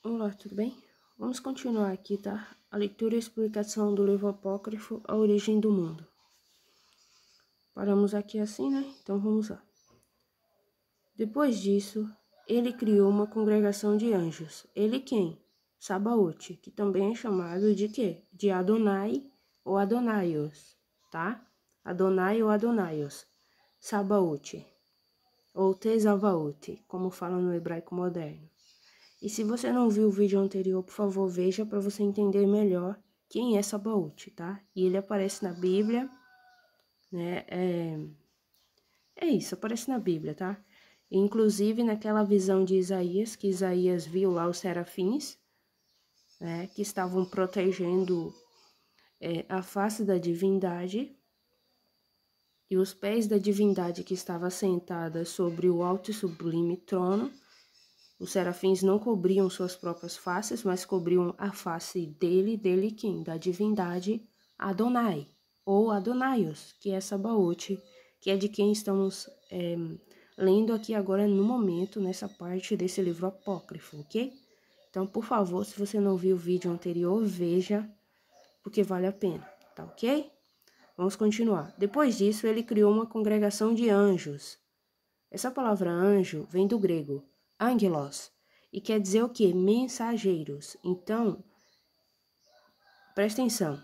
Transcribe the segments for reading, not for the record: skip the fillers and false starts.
Olá, tudo bem? Vamos continuar aqui, tá? A leitura e explicação do livro apócrifo A Origem do Mundo. Paramos aqui assim, né? Então vamos lá. Depois disso, ele criou uma congregação de anjos. Ele quem? Sabaote, que também é chamado de quê? De Adonai ou Adonaios, tá? Adonai ou Adonaios. Sabaote, ou Tezavaote, como fala no hebraico moderno. E se você não viu o vídeo anterior, por favor, veja para você entender melhor quem é Sabaote, tá? E ele aparece na Bíblia, né? É isso, aparece na Bíblia, tá? Inclusive naquela visão de Isaías, que Isaías viu lá os serafins, né? Que estavam protegendo a face da divindade e os pés da divindade que estava sentada sobre o alto e sublime trono. Os serafins não cobriam suas próprias faces, mas cobriam a face dele quem? Da divindade Adonai, ou Adonaios, que é Sabaote, que é de quem estamos lendo aqui agora no momento, nessa parte desse livro apócrifo, ok? Então, por favor, se você não viu o vídeo anterior, veja, porque vale a pena, tá ok? Vamos continuar. Depois disso, ele criou uma congregação de anjos. Essa palavra anjo vem do grego angelos e quer dizer o quê? Mensageiros. Então, presta atenção.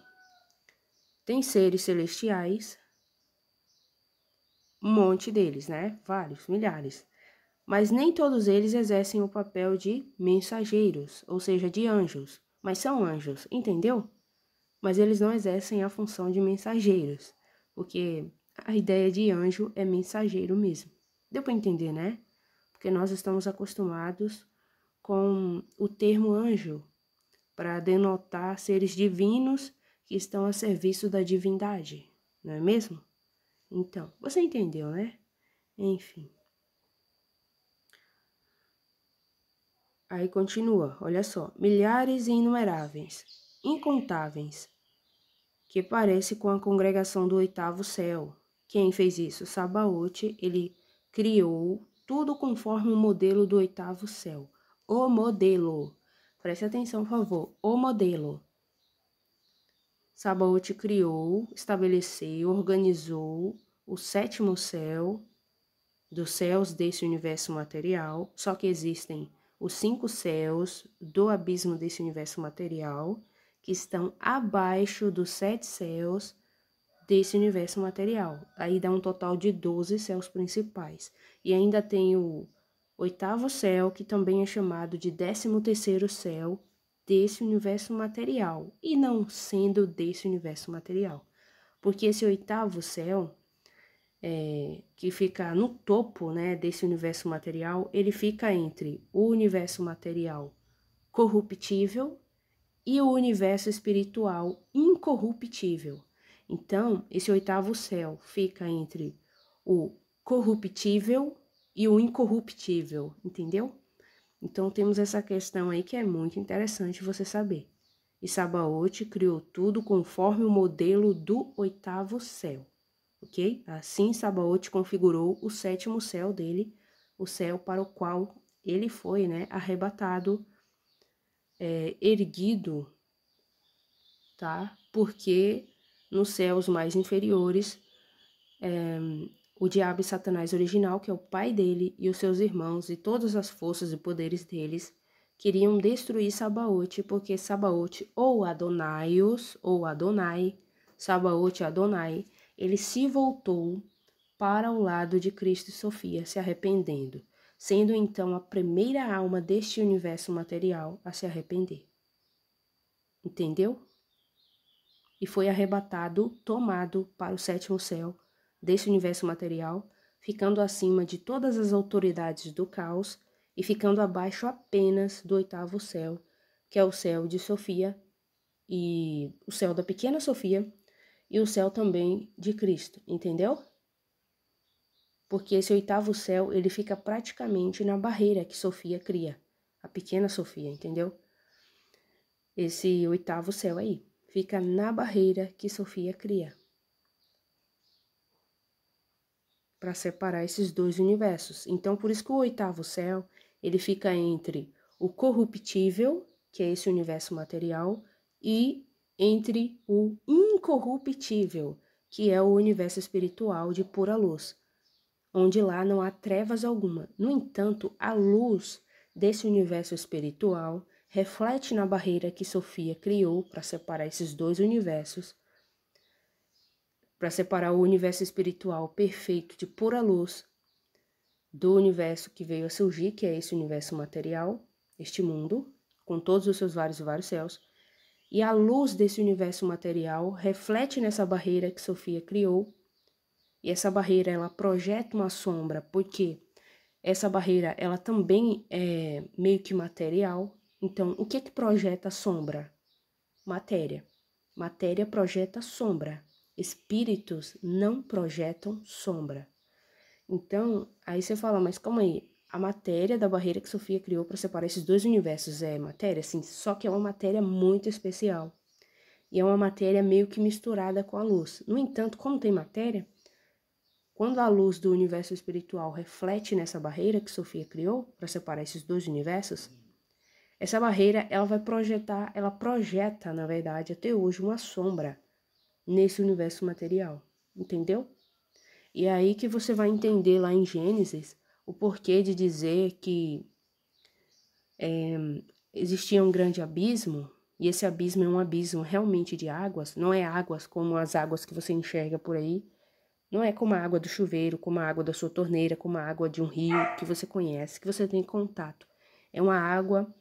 Tem seres celestiais, um monte deles, né? Vários, milhares. Mas nem todos eles exercem o papel de mensageiros, ou seja, de anjos. Mas são anjos, entendeu? Mas eles não exercem a função de mensageiros, porque a ideia de anjo é mensageiro mesmo. Deu para entender, né? Porque nós estamos acostumados com o termo anjo para denotar seres divinos que estão a serviço da divindade, não é mesmo? Então, você entendeu, né? Enfim. Aí continua, olha só. Milhares e inumeráveis, incontáveis, que parece com a congregação do oitavo céu. Quem fez isso? Sabaote, ele criou tudo conforme o modelo do oitavo céu. O modelo. Preste atenção, por favor. O modelo. Sabaote criou, estabeleceu, organizou o sétimo céu dos céus desse universo material, só que existem os 5 céus do abismo desse universo material, que estão abaixo dos 7 céus desse universo material. Aí dá um total de 12 céus principais. E ainda tem o oitavo céu, que também é chamado de 13º céu desse universo material, e não sendo desse universo material. Porque esse oitavo céu, que fica no topo, né, desse universo material, ele fica entre o universo material corruptível e o universo espiritual incorruptível. Então, esse oitavo céu fica entre o corruptível e o incorruptível, entendeu? Então, temos essa questão aí que é muito interessante você saber. E Sabaote criou tudo conforme o modelo do oitavo céu, ok? Assim, Sabaote configurou o sétimo céu dele, o céu para o qual ele foi, né, arrebatado, erguido, tá? Porque nos céus mais inferiores, o diabo e Satanás original, que é o pai dele, e os seus irmãos e todas as forças e poderes deles, queriam destruir Sabaote, porque Sabaote, ou Adonaios, ou Adonai, Sabaote Adonai, ele se voltou para o lado de Cristo e Sofia, se arrependendo, sendo então a primeira alma deste universo material a se arrepender. Entendeu? E foi arrebatado, tomado para o sétimo céu desse universo material, ficando acima de todas as autoridades do caos e ficando abaixo apenas do oitavo céu, que é o céu de Sofia e o céu da pequena Sofia e o céu também de Cristo, entendeu? Porque esse oitavo céu, ele fica praticamente na barreira que Sofia cria, a pequena Sofia, entendeu? Esse oitavo céu aí fica na barreira que Sofia cria, para separar esses dois universos. Então, por isso que o oitavo céu, ele fica entre o corruptível, que é esse universo material, e entre o incorruptível, que é o universo espiritual de pura luz, onde lá não há trevas alguma. No entanto, a luz desse universo espiritual reflete na barreira que Sofia criou para separar esses dois universos, para separar o universo espiritual perfeito de pura luz do universo que veio a surgir, que é esse universo material, este mundo, com todos os seus vários céus. E a luz desse universo material reflete nessa barreira que Sofia criou. E essa barreira, ela projeta uma sombra, porque essa barreira, ela também é meio que material. Então, o que projeta sombra? Matéria. Matéria projeta sombra. Espíritos não projetam sombra. Então, aí você fala, mas calma aí, a matéria da barreira que Sofia criou para separar esses dois universos é matéria? Sim, só que é uma matéria muito especial. E é uma matéria meio que misturada com a luz. No entanto, como tem matéria, quando a luz do universo espiritual reflete nessa barreira que Sofia criou para separar esses dois universos, essa barreira ela vai projetar, ela projeta, na verdade, até hoje uma sombra nesse universo material, entendeu? E é aí que você vai entender lá em Gênesis o porquê de dizer que existia um grande abismo, e esse abismo é um abismo realmente de águas, não é águas como as águas que você enxerga por aí, não é como a água do chuveiro, como a água da sua torneira, como a água de um rio que você conhece, que você tem contato. É uma água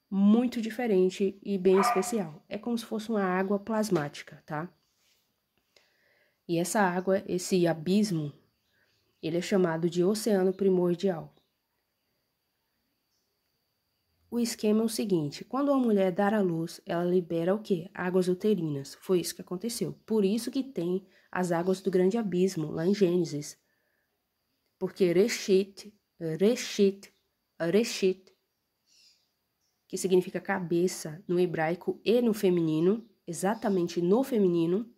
muito diferente e bem especial. É como se fosse uma água plasmática, tá? E essa água, esse abismo, ele é chamado de oceano primordial. O esquema é o seguinte, quando a mulher dar à luz, ela libera o quê? Águas uterinas. Foi isso que aconteceu. Por isso que tem as águas do grande abismo, lá em Gênesis. Porque Reshit, que significa cabeça no hebraico e no feminino, exatamente no feminino,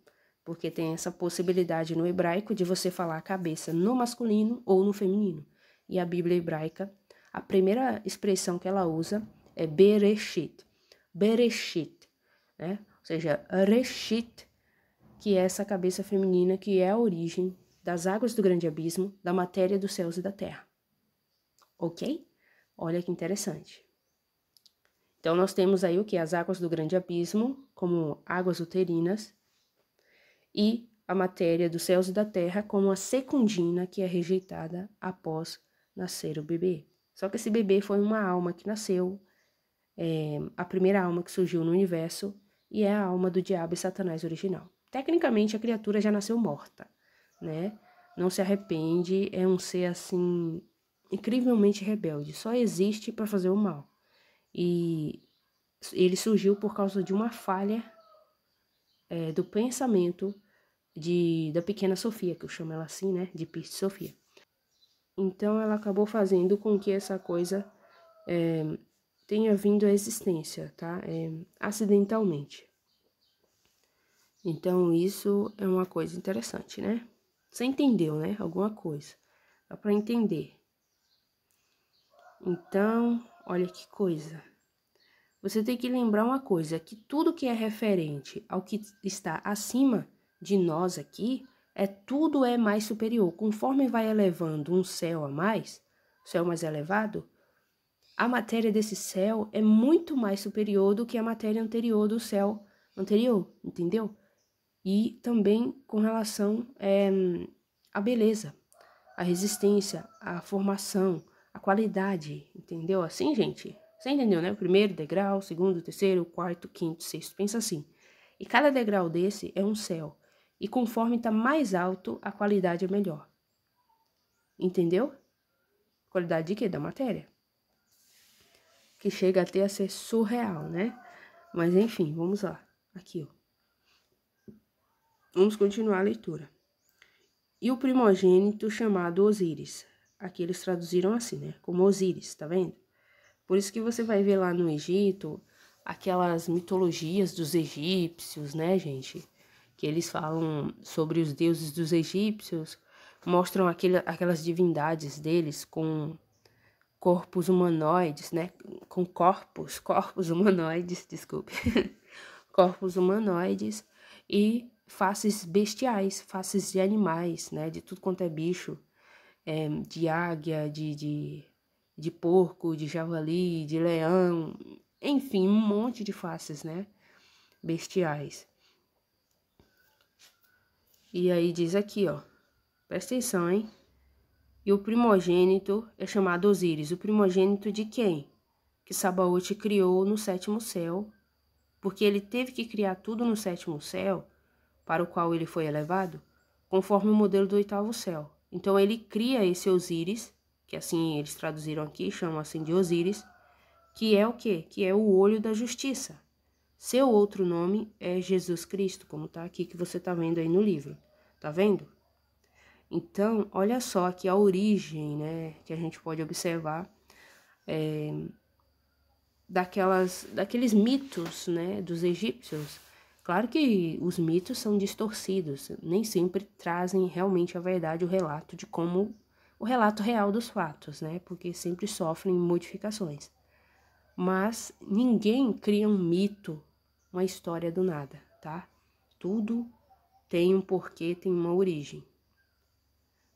porque tem essa possibilidade no hebraico de você falar cabeça no masculino ou no feminino. E a Bíblia hebraica, a primeira expressão que ela usa é Bereshit, né? Ou seja, Reshit, que é essa cabeça feminina que é a origem das águas do grande abismo, da matéria dos céus e da terra. Ok? Olha que interessante. Então, nós temos aí o que? As águas do grande abismo, como águas uterinas, e a matéria dos céus e da terra como a secundina que é rejeitada após nascer o bebê. Só que esse bebê foi uma alma que nasceu, a primeira alma que surgiu no universo, e é a alma do diabo e Satanás original. Tecnicamente, a criatura já nasceu morta, né? Não se arrepende, é um ser, assim, incrivelmente rebelde. Só existe para fazer o mal. E ele surgiu por causa de uma falha do pensamento da pequena Sofia, que eu chamo ela assim, né? De Piste Sofia. Então, ela acabou fazendo com que essa coisa tenha vindo à existência, tá? Acidentalmente. Então, isso é uma coisa interessante, né? Você entendeu, né? Alguma coisa. Dá pra entender. Então, olha que coisa. Você tem que lembrar uma coisa, que tudo que é referente ao que está acima de nós aqui, tudo é mais superior. Conforme vai elevando um céu a mais, céu mais elevado, a matéria desse céu é muito mais superior do que a matéria anterior do céu anterior, entendeu? E também com relação à beleza, à resistência, à formação, à qualidade, entendeu? Assim, gente, você entendeu, né? O primeiro degrau, segundo, terceiro, quarto, quinto, sexto, pensa assim. E cada degrau desse é um céu. E conforme está mais alto, a qualidade é melhor. Entendeu? Qualidade de quê? Da matéria. Que chega até a ser surreal, né? Mas enfim, vamos lá. Aqui, ó. Vamos continuar a leitura. E o primogênito chamado Osíris. Aqui eles traduziram assim, né? Como Osíris, tá vendo? Por isso que você vai ver lá no Egito aquelas mitologias dos egípcios, né, gente? Que eles falam sobre os deuses dos egípcios, mostram aquelas divindades deles com corpos humanoides, né? Com corpos humanoides, desculpe. Corpos humanoides e faces bestiais, faces de animais, né? De tudo quanto é bicho, de águia, de porco, de javali, de leão, enfim, um monte de faces, né? Bestiais. E aí diz aqui, ó, presta atenção, hein? E o primogênito é chamado Osíris. O primogênito de quem? Que Sabaote criou no sétimo céu, porque ele teve que criar tudo no sétimo céu, para o qual ele foi elevado, conforme o modelo do oitavo céu. Então ele cria esse Osíris, que assim eles traduziram aqui, chamam assim de Osíris, que é o quê? Que é o olho da justiça. Seu outro nome é Jesus Cristo, como tá aqui que você tá vendo aí no livro. Tá vendo? Então, olha só aqui a origem, né, que a gente pode observar daqueles mitos, né, dos egípcios. Claro que os mitos são distorcidos, nem sempre trazem realmente a verdade, o relato de como, o relato real dos fatos, né, porque sempre sofrem modificações. Mas ninguém cria um mito, uma história do nada, tá? Tudo tem um porquê, tem uma origem.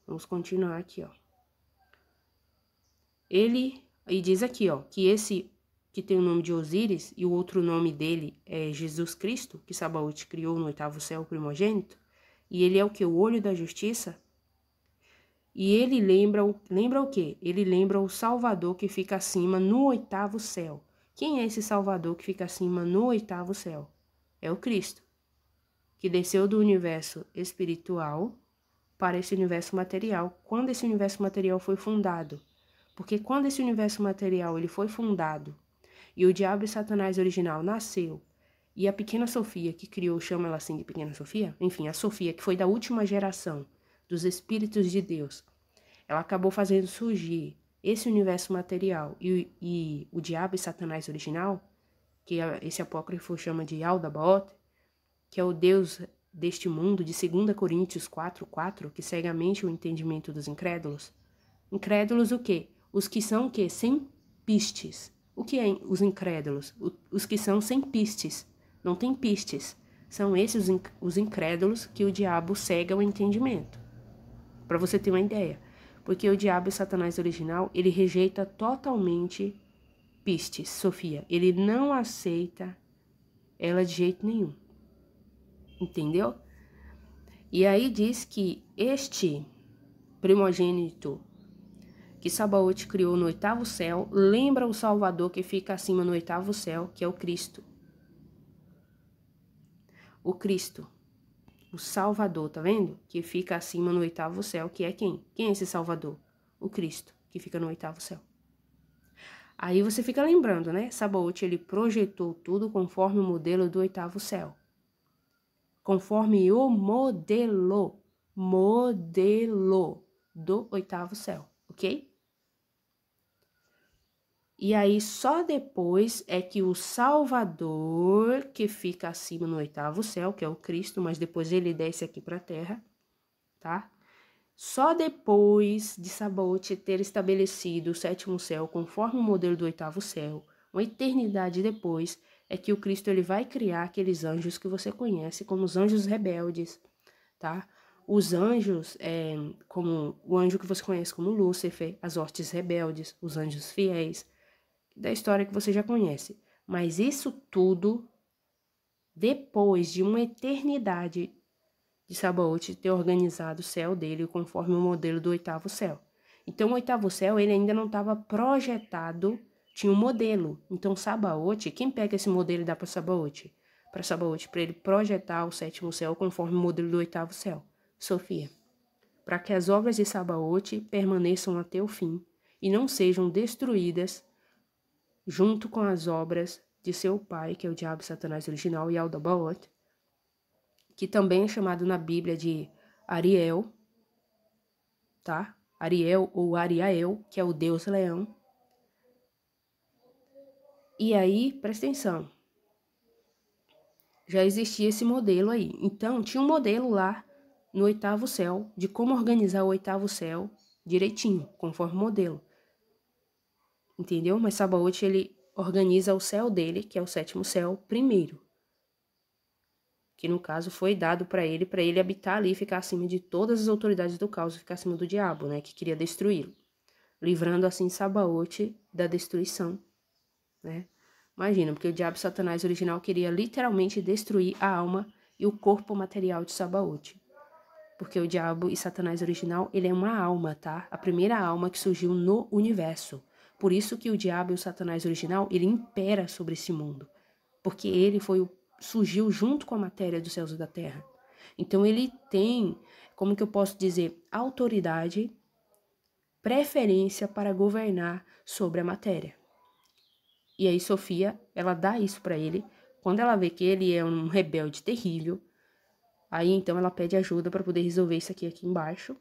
Vamos continuar aqui, ó. Ele, e diz aqui, ó, que esse que tem o nome de Osíris e o outro nome dele é Jesus Cristo, que Sabaote criou no oitavo céu, o primogênito, e ele é o que? O olho da justiça. E ele lembra o quê? Ele lembra o Salvador que fica acima no oitavo céu. Quem é esse Salvador que fica acima no oitavo céu? É o Cristo, que desceu do universo espiritual para esse universo material. Quando esse universo material foi fundado? Porque quando esse universo material ele foi fundado e o diabo e Satanás original nasceu e a pequena Sofia que criou, chama ela assim de pequena Sofia, enfim, a Sofia que foi da última geração dos espíritos de Deus, ela acabou fazendo surgir esse universo material e o diabo e Satanás original, que esse apócrifo chama de Aldabaoth, que é o Deus deste mundo, de 2 Coríntios 4:4, que cegamente o entendimento dos incrédulos. Incrédulos o quê? Os que são o quê? Sem pistes. O que é os incrédulos? Os que são sem pistes. Não tem pistes. São esses os incrédulos que o diabo cega o entendimento. Para você ter uma ideia. Porque o diabo e Satanás original, ele rejeita totalmente pistes, Sofia. Ele não aceita ela de jeito nenhum. Entendeu? E aí diz que este primogênito que Sabaote criou no oitavo céu lembra o Salvador que fica acima no oitavo céu, que é o Cristo. O Cristo, o Salvador, tá vendo? Que fica acima no oitavo céu, que é quem? Quem é esse Salvador? O Cristo, que fica no oitavo céu. Aí você fica lembrando, né? Sabaote, ele projetou tudo conforme o modelo do oitavo céu. Conforme o modelo do oitavo céu, ok? E aí, só depois é que o Salvador, que fica acima no oitavo céu, que é o Cristo, mas depois ele desce aqui para a terra, tá? Só depois de Sabaote ter estabelecido o sétimo céu conforme o modelo do oitavo céu, uma eternidade depois, é que o Cristo ele vai criar aqueles anjos que você conhece como os anjos rebeldes, tá? Os anjos, como o anjo que você conhece como Lúcifer, as hostes rebeldes, os anjos fiéis, da história que você já conhece. Mas isso tudo depois de uma eternidade de Sabaote ter organizado o céu dele conforme o modelo do oitavo céu. Então, o oitavo céu, ele ainda não estava projetado, tinha um modelo. Então, Sabaote, quem pega esse modelo e dá para Sabaote? Para Sabaote, para ele projetar o sétimo céu conforme o modelo do oitavo céu. Sofia, para que as obras de Sabaote permaneçam até o fim e não sejam destruídas junto com as obras de seu pai, que é o diabo Satanás original, e Aldabaoth, que também é chamado na Bíblia de Ariel, tá? Ariel ou Ariael, que é o deus leão. E aí, presta atenção, já existia esse modelo aí. Então, tinha um modelo lá no oitavo céu, de como organizar o oitavo céu direitinho, conforme o modelo. entendeu? Mas Sabaote, ele organiza o céu dele, que é o sétimo céu, primeiro. Que no caso foi dado para ele habitar ali e ficar acima de todas as autoridades do caos, ficar acima do diabo, né, que queria destruí-lo, livrando assim Sabaote da destruição, né? Imagina, porque o diabo Satanás original queria literalmente destruir a alma e o corpo material de Sabaote. Porque o diabo e Satanás original, ele é uma alma, tá? A primeira alma que surgiu no universo. Por isso que o diabo e o Satanás original, ele impera sobre esse mundo. Porque ele surgiu junto com a matéria dos céus e da terra. Então ele tem, como que eu posso dizer, autoridade, preferência para governar sobre a matéria. E aí Sofia, ela dá isso para ele. Quando ela vê que ele é um rebelde terrível, aí então ela pede ajuda para poder resolver isso aqui embaixo.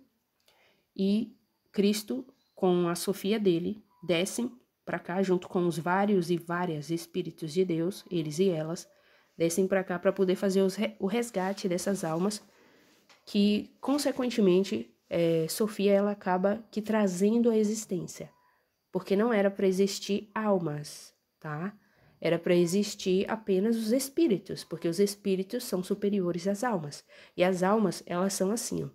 E Cristo, com a Sofia dele, descem para cá junto com os vários e várias espíritos de Deus, eles e elas, descem para cá para poder fazer o resgate dessas almas que, consequentemente, Sofia ela acaba que trazendo a existência. Porque não era para existir almas, tá? Era para existir apenas os espíritos, porque os espíritos são superiores às almas. E as almas, elas são assim, ó.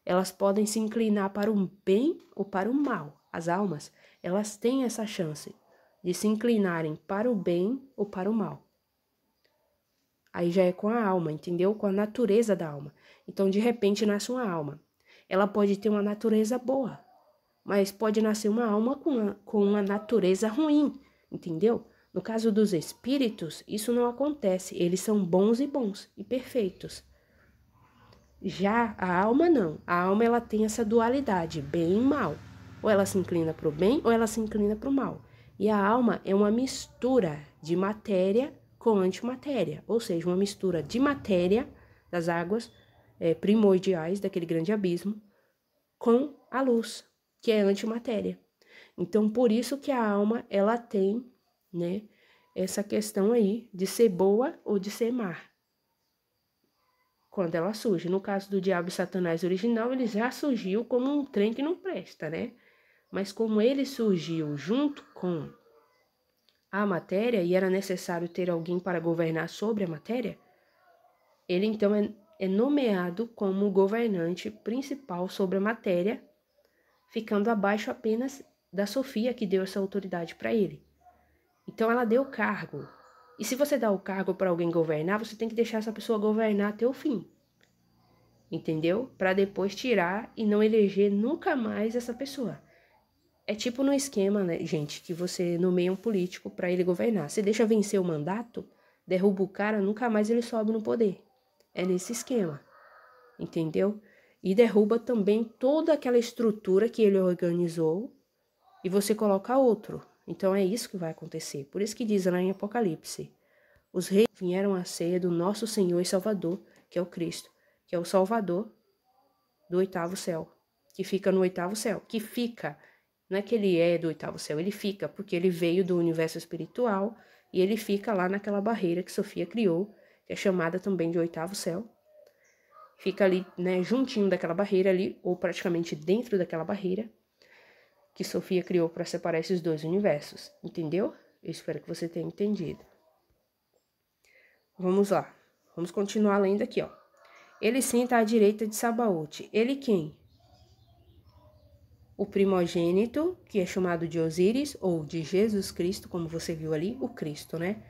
Elas podem se inclinar para o bem ou para o mal. As almas, elas têm essa chance de se inclinarem para o bem ou para o mal. Aí já é com a alma, entendeu? Com a natureza da alma. Então, de repente, nasce uma alma. Ela pode ter uma natureza boa, mas pode nascer uma alma com uma natureza ruim, entendeu? No caso dos espíritos, isso não acontece. Eles são bons e perfeitos. Já a alma não. A alma ela tem essa dualidade, bem e mal. Ou ela se inclina para o bem ou ela se inclina para o mal. E a alma é uma mistura de matéria com antimatéria, ou seja, uma mistura de matéria das águas primordiais daquele grande abismo com a luz, que é antimatéria. Então, por isso que a alma ela tem, né, essa questão aí de ser boa ou de ser má. Quando ela surge. No caso do diabo e Satanás original, ele já surgiu como um trem que não presta, né? Mas como ele surgiu junto com a matéria e era necessário ter alguém para governar sobre a matéria, ele então é nomeado como governante principal sobre a matéria, ficando abaixo apenas da Sofia, que deu essa autoridade para ele. Então ela deu cargo. E se você dá o cargo para alguém governar, você tem que deixar essa pessoa governar até o fim. Entendeu? Para depois tirar e não eleger nunca mais essa pessoa. É tipo no esquema, né, gente, que você nomeia um político para ele governar. Você deixa vencer o mandato, derruba o cara, nunca mais ele sobe no poder. É nesse esquema, entendeu? E derruba também toda aquela estrutura que ele organizou e você coloca outro. Então é isso que vai acontecer. Por isso que diz lá em Apocalipse: os reis vieram à ceia do nosso Senhor e Salvador, que é o Cristo, que é o Salvador do oitavo céu, que fica no oitavo céu, que fica, não é que ele é do oitavo céu, ele fica porque ele veio do universo espiritual e ele fica lá naquela barreira que Sofia criou, que é chamada também de oitavo céu. Fica ali, né, juntinho daquela barreira ali, ou praticamente dentro daquela barreira que Sofia criou para separar esses dois universos, entendeu? Eu espero que você tenha entendido. Vamos lá, vamos continuar lendo aqui, ó. Ele senta à direita de Sabaote. Ele quem? O primogênito, que é chamado de Osíris, ou de Jesus Cristo, como você viu ali, o Cristo, né?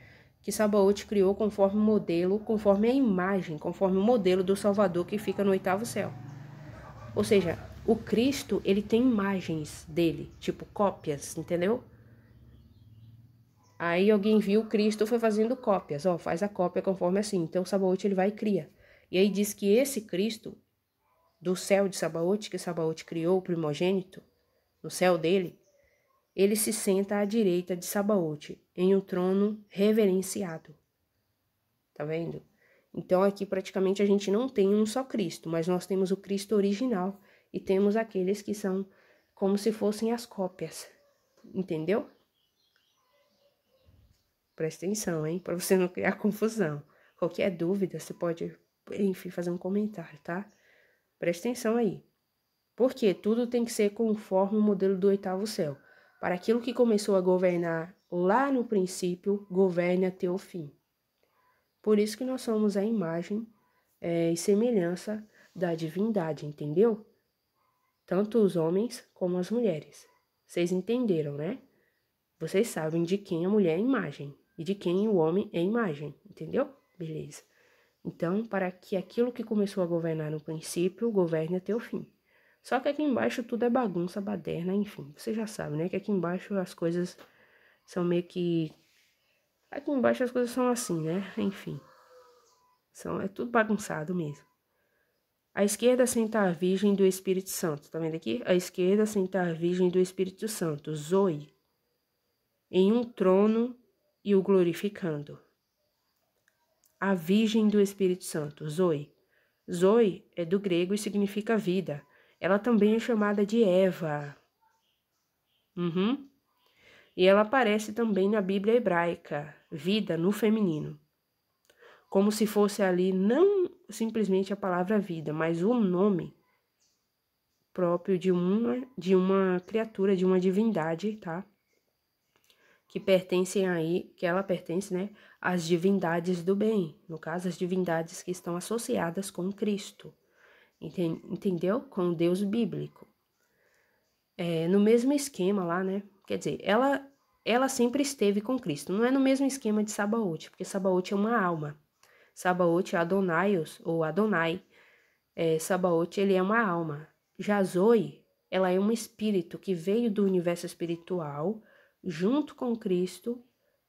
Que Sabaote criou conforme o modelo, conforme a imagem, conforme o modelo do Salvador que fica no oitavo céu. Ou seja, o Cristo, ele tem imagens dele, tipo cópias, entendeu? Aí alguém viu o Cristo, foi fazendo cópias, ó, faz a cópia conforme assim. Então Sabaote ele vai e cria. E aí diz que esse Cristo do céu de Sabaote, que Sabaote criou o primogênito, no céu dele, ele se senta à direita de Sabaote, em um trono reverenciado. Tá vendo? Então aqui praticamente a gente não tem um só Cristo, mas nós temos o Cristo original e temos aqueles que são como se fossem as cópias. Entendeu? Presta atenção, hein? Para você não criar confusão. Qualquer dúvida, você pode, enfim, fazer um comentário, tá? Presta atenção aí. Porque tudo tem que ser conforme o modelo do oitavo céu. para aquilo que começou a governar lá no princípio, governe até o fim. Por isso que nós somos a imagem e semelhança da divindade, entendeu? Tanto os homens como as mulheres. Vocês entenderam, né? Vocês sabem de quem a mulher é imagem e de quem o homem é imagem, entendeu? Beleza. Então, para que aquilo que começou a governar no princípio, governe até o fim. Só que aqui embaixo tudo é bagunça, baderna, enfim. Você já sabe, né? Que aqui embaixo as coisas são meio que... Aqui embaixo as coisas são assim, né? Enfim. É tudo bagunçado mesmo. À esquerda senta a Virgem do Espírito Santo. Tá vendo aqui? À esquerda senta a Virgem do Espírito Santo, Zoe, em um trono e o glorificando. A Virgem do Espírito Santo, Zoe. Zoe é do grego e significa vida. Ela também é chamada de Eva. E ela aparece também na Bíblia hebraica, vida no feminino. Como se fosse ali não simplesmente a palavra vida, mas o nome próprio de uma criatura, de uma divindade, tá? Que ela pertence, né, às divindades do bem, no caso, as divindades que estão associadas com Cristo, entendeu? Com o Deus bíblico. No mesmo esquema lá, né, quer dizer, ela sempre esteve com Cristo, não é no mesmo esquema de Sabaote, porque Sabaote é uma alma, Sabaote é Adonaios, ou Adonai, Sabaote, ele é uma alma, já Zoe, ela é um espírito que veio do universo espiritual, junto com Cristo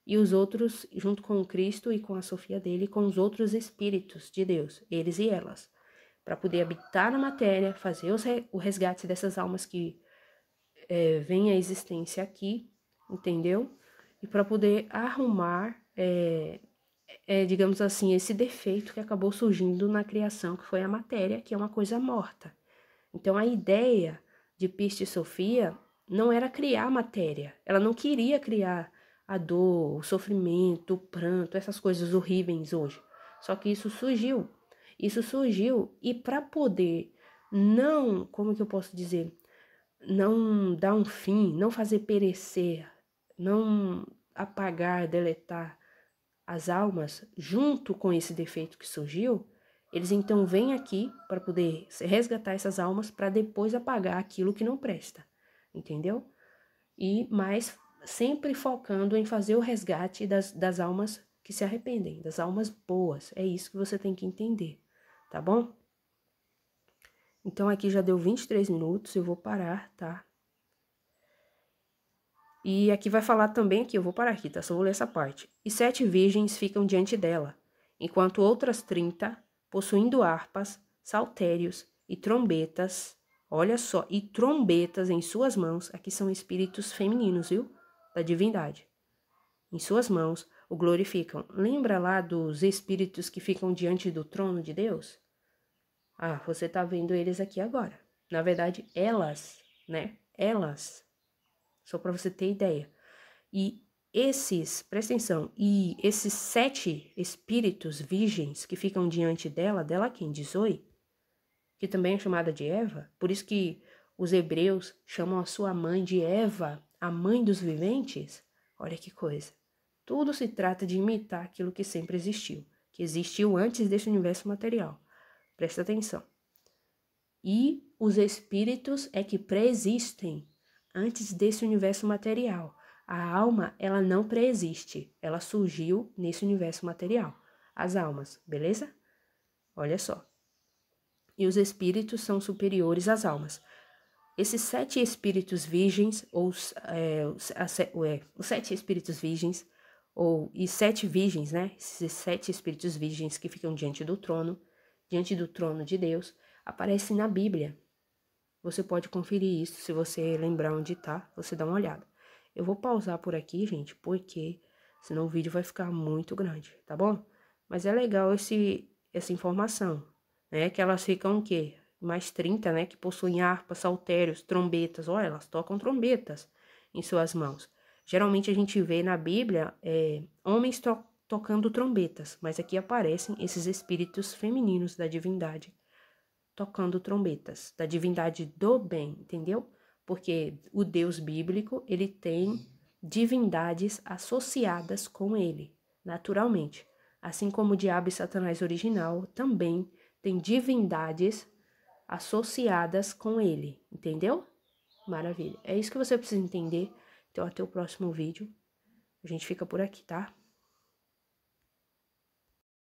e os outros, junto com Cristo e com a Sofia dele, com os outros espíritos de Deus, eles e elas, para poder habitar na matéria, fazer o resgate dessas almas que vêm à existência aqui, entendeu? E para poder arrumar, digamos assim, esse defeito que acabou surgindo na criação, que foi a matéria, que é uma coisa morta. Então, a ideia de Piste Sofia não era criar matéria. Ela não queria criar a dor, o sofrimento, o pranto, essas coisas horríveis hoje. Só que isso surgiu. E para poder não, como que eu posso dizer, não dar um fim, não fazer perecer, não apagar, deletar as almas junto com esse defeito que surgiu, eles então vêm aqui para poder resgatar essas almas para depois apagar aquilo que não presta, entendeu? Mas sempre focando em fazer o resgate das almas que se arrependem, das almas boas. É isso que você tem que entender, tá bom? Então aqui já deu 23 minutos, eu vou parar, tá? E aqui vai falar também aqui, eu vou parar aqui, tá? Só vou ler essa parte. E 7 virgens ficam diante dela, enquanto outras 30, possuindo harpas, saltérios e trombetas, olha só, e trombetas em suas mãos, aqui são espíritos femininos, viu? Da divindade. Em suas mãos o glorificam. Lembra lá dos espíritos que ficam diante do trono de Deus? Ah, você tá vendo eles aqui agora. Na verdade, elas, né? Elas. Só para você ter ideia. E presta atenção, e esses 7 espíritos virgens que ficam diante dela quem? De Zoe, que também é chamada de Eva, por isso que os hebreus chamam a sua mãe de Eva, a mãe dos viventes. Olha que coisa. Tudo se trata de imitar aquilo que sempre existiu, que existiu antes desse universo material. Presta atenção. E os espíritos é que preexistem antes desse universo material. A alma, ela não preexiste, ela surgiu nesse universo material. As almas, beleza? Olha só. E os espíritos são superiores às almas. Esses 7 espíritos virgens, os 7 espíritos virgens, e 7 virgens, né? Esses 7 espíritos virgens que ficam diante do trono de Deus, aparecem na Bíblia. Você pode conferir isso, se você lembrar onde tá, você dá uma olhada. Eu vou pausar por aqui, gente, porque senão o vídeo vai ficar muito grande, tá bom? Mas é legal essa informação, né? Que elas ficam o quê? Mais 30, né? Que possuem harpas, saltérios, trombetas. Olha, elas tocam trombetas em suas mãos. Geralmente a gente vê na Bíblia homens tocando trombetas, mas aqui aparecem esses espíritos femininos da divindade tocando trombetas, da divindade do bem, entendeu? porque o Deus bíblico, ele tem divindades associadas com ele, naturalmente. Assim como o diabo e Satanás original também tem divindades associadas com ele, entendeu? Maravilha. É isso que você precisa entender. Então, até o próximo vídeo. A gente fica por aqui, tá?